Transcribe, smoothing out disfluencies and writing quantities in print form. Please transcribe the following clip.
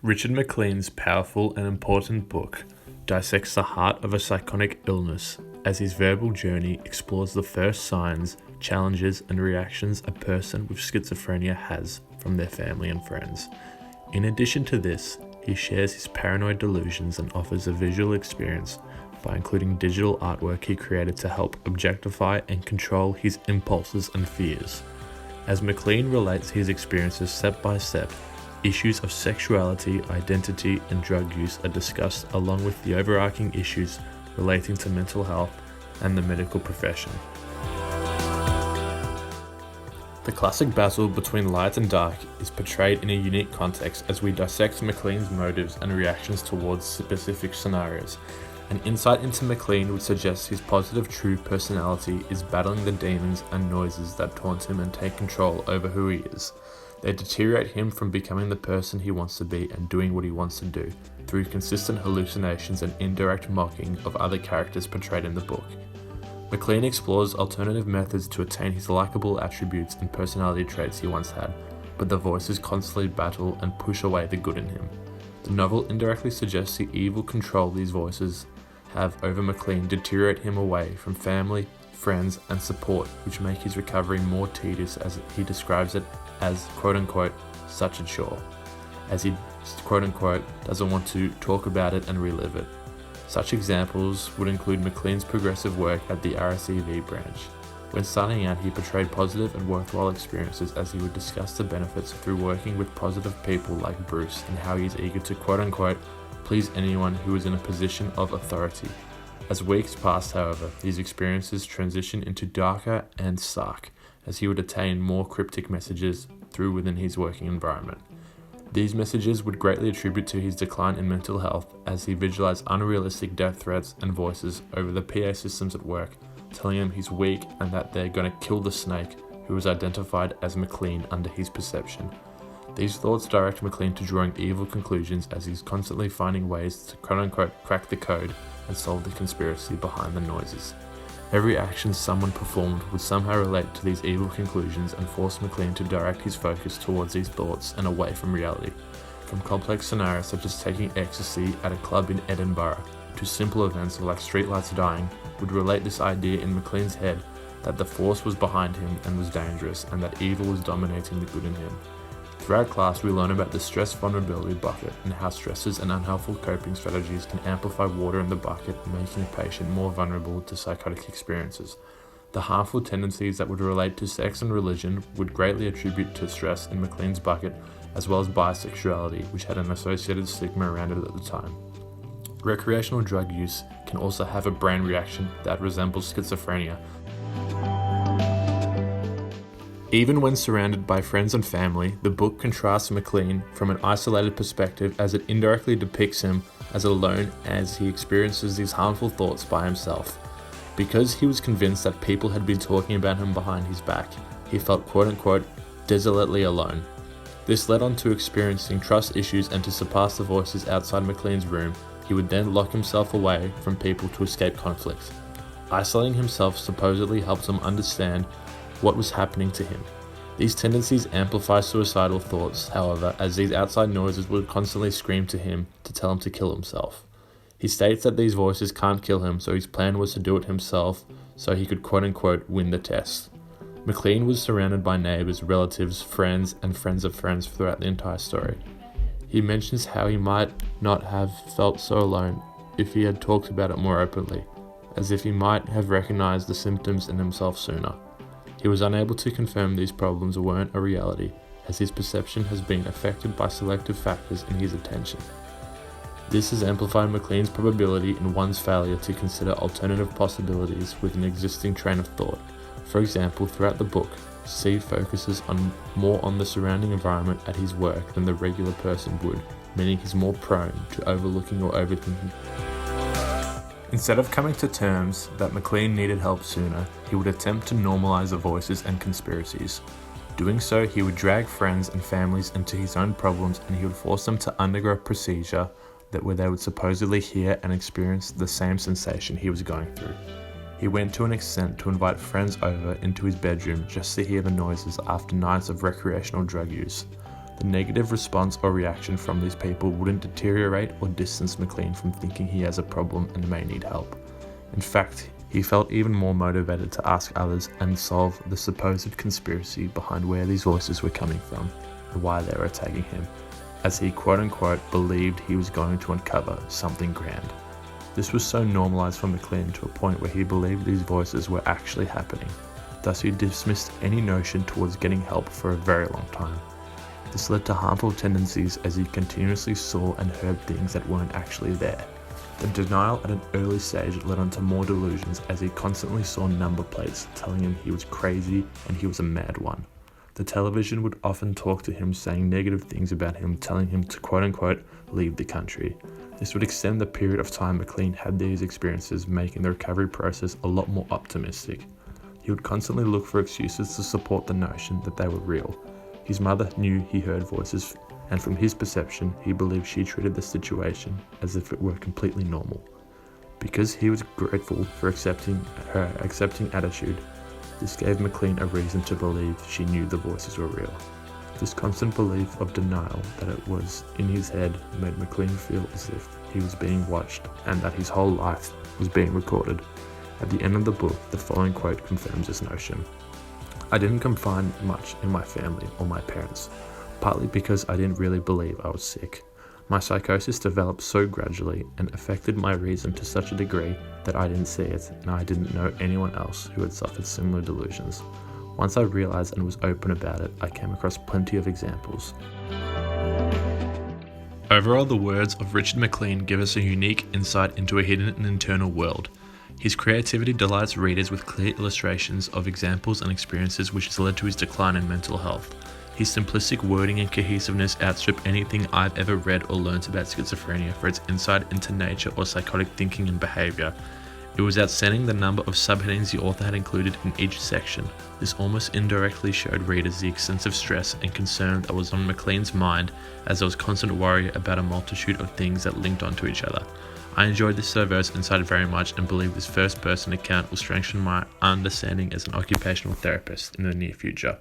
Richard McLean's powerful and important book dissects the heart of a psychotic illness as his verbal journey explores the first signs, challenges, and reactions a person with schizophrenia has from their family and friends. In addition to this, he shares his paranoid delusions and offers a visual experience by including digital artwork he created to help objectify and control his impulses and fears. As McLean relates his experiences step by step, issues of sexuality, identity, and drug use are discussed along with the overarching issues relating to mental health and the medical profession. The classic battle between light and dark is portrayed in a unique context as we dissect McLean's motives and reactions towards specific scenarios. An insight into McLean would suggest his positive true personality is battling the demons and noises that taunt him and take control over who he is. They deteriorate him from becoming the person he wants to be and doing what he wants to do, through consistent hallucinations and indirect mocking of other characters portrayed in the book. McLean explores alternative methods to attain his likable attributes and personality traits he once had, but the voices constantly battle and push away the good in him. The novel indirectly suggests the evil control these voices have over McLean deteriorate him away from family, friends, and support, which make his recovery more tedious, as he describes it as quote-unquote such a chore, as he quote-unquote doesn't want to talk about it and relive it. Such examples would include McLean's progressive work at the RSEV branch. When starting out, he portrayed positive and worthwhile experiences as he would discuss the benefits through working with positive people like Bruce and how he is eager to quote-unquote please anyone who is in a position of authority. As weeks passed, however, these experiences transitioned into darker and stark, as he would attain more cryptic messages through within his working environment. These messages would greatly attribute to his decline in mental health as he visualized unrealistic death threats and voices over the PA systems at work, telling him he's weak and that they're going to kill the snake, who was identified as McLean under his perception. These thoughts direct McLean to drawing evil conclusions as he's constantly finding ways to quote-unquote crack the code and solve the conspiracy behind the noises. Every action someone performed would somehow relate to these evil conclusions and force McLean to direct his focus towards these thoughts and away from reality. From complex scenarios such as taking ecstasy at a club in Edinburgh to simple events like streetlights dying would relate this idea in McLean's head that the force was behind him and was dangerous, and that evil was dominating the good in him. Throughout class, we learn about the stress vulnerability bucket and how stresses and unhelpful coping strategies can amplify water in the bucket, making a patient more vulnerable to psychotic experiences. The harmful tendencies that would relate to sex and religion would greatly attribute to stress in McLean's bucket, as well as bisexuality, which had an associated stigma around it at the time. Recreational drug use can also have a brain reaction that resembles schizophrenia. Even when surrounded by friends and family, the book contrasts McLean from an isolated perspective as it indirectly depicts him as alone as he experiences these harmful thoughts by himself. Because he was convinced that people had been talking about him behind his back, he felt quote-unquote desolately alone. This led on to experiencing trust issues, and to surpass the voices outside McLean's room, he would then lock himself away from people to escape conflict. Isolating himself supposedly helped him understand what was happening to him. These tendencies amplify suicidal thoughts, however, as these outside noises would constantly scream to him to tell him to kill himself. He states that these voices can't kill him, so his plan was to do it himself so he could quote-unquote win the test. McLean was surrounded by neighbors, relatives, friends, and friends of friends throughout the entire story. He mentions how he might not have felt so alone if he had talked about it more openly, as if he might have recognized the symptoms in himself sooner. He was unable to confirm these problems weren't a reality, as his perception has been affected by selective factors in his attention. This has amplified McLean's probability in one's failure to consider alternative possibilities with an existing train of thought. For example, throughout the book, C focuses more on the surrounding environment at his work than the regular person would, meaning he's more prone to overlooking or overthinking. Instead of coming to terms that McLean needed help sooner, he would attempt to normalize the voices and conspiracies. Doing so, he would drag friends and families into his own problems, and he would force them to undergo a procedure where they would supposedly hear and experience the same sensation he was going through. He went to an extent to invite friends over into his bedroom just to hear the noises after nights of recreational drug use. The negative response or reaction from these people wouldn't deteriorate or distance McLean from thinking he has a problem and may need help. In fact, he felt even more motivated to ask others and solve the supposed conspiracy behind where these voices were coming from and why they were attacking him, as he quote-unquote believed he was going to uncover something grand. This was so normalized for McLean to a point where he believed these voices were actually happening. Thus he dismissed any notion towards getting help for a very long time. This led to harmful tendencies as he continuously saw and heard things that weren't actually there. The denial at an early stage led on to more delusions as he constantly saw number plates telling him he was crazy and he was a mad one. The television would often talk to him saying negative things about him, telling him to quote-unquote leave the country. This would extend the period of time McLean had these experiences, making the recovery process a lot more optimistic. He would constantly look for excuses to support the notion that they were real. His mother knew he heard voices, and from his perception, he believed she treated the situation as if it were completely normal. Because he was grateful for her accepting attitude, this gave McLean a reason to believe she knew the voices were real. This constant belief of denial that it was in his head made McLean feel as if he was being watched and that his whole life was being recorded. At the end of the book, the following quote confirms this notion. I didn't confide much in my family or my parents, partly because I didn't really believe I was sick. My psychosis developed so gradually and affected my reason to such a degree that I didn't see it, and I didn't know anyone else who had suffered similar delusions. Once I realized and was open about it, I came across plenty of examples. Overall, the words of Richard McLean give us a unique insight into a hidden and internal world. His creativity delights readers with clear illustrations of examples and experiences which has led to his decline in mental health. His simplistic wording and cohesiveness outstrip anything I've ever read or learnt about schizophrenia for its insight into nature or psychotic thinking and behaviour. It was outstanding the number of subheadings the author had included in each section. This almost indirectly showed readers the extensive stress and concern that was on McLean's mind, as there was constant worry about a multitude of things that linked onto each other. I enjoyed this diverse insight very much and believe this first-person account will strengthen my understanding as an occupational therapist in the near future.